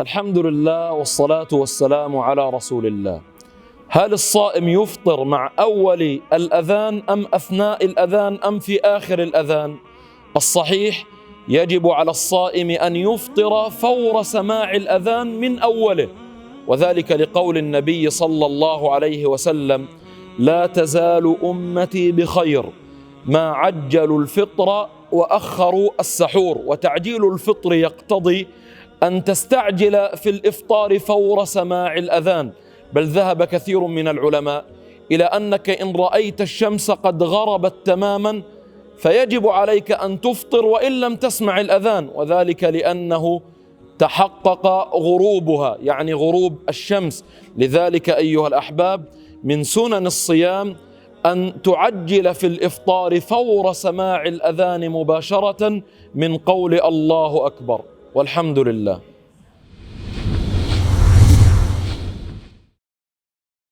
الحمد لله والصلاة والسلام على رسول الله. هل الصائم يفطر مع أول الأذان أم أثناء الأذان أم في آخر الأذان؟ الصحيح يجب على الصائم أن يفطر فور سماع الأذان من أوله، وذلك لقول النبي صلى الله عليه وسلم: لا تزال أمتي بخير ما عجلوا الفطر وأخروا السحور. وتعجيل الفطر يقتضي أن تستعجل في الإفطار فور سماع الأذان، بل ذهب كثير من العلماء إلى أنك إن رأيت الشمس قد غربت تماما فيجب عليك أن تفطر وإن لم تسمع الأذان، وذلك لأنه تحقق غروبها، يعني غروب الشمس. لذلك أيها الأحباب، من سنن الصيام أن تعجل في الإفطار فور سماع الأذان مباشرة من قول الله أكبر، والحمد لله.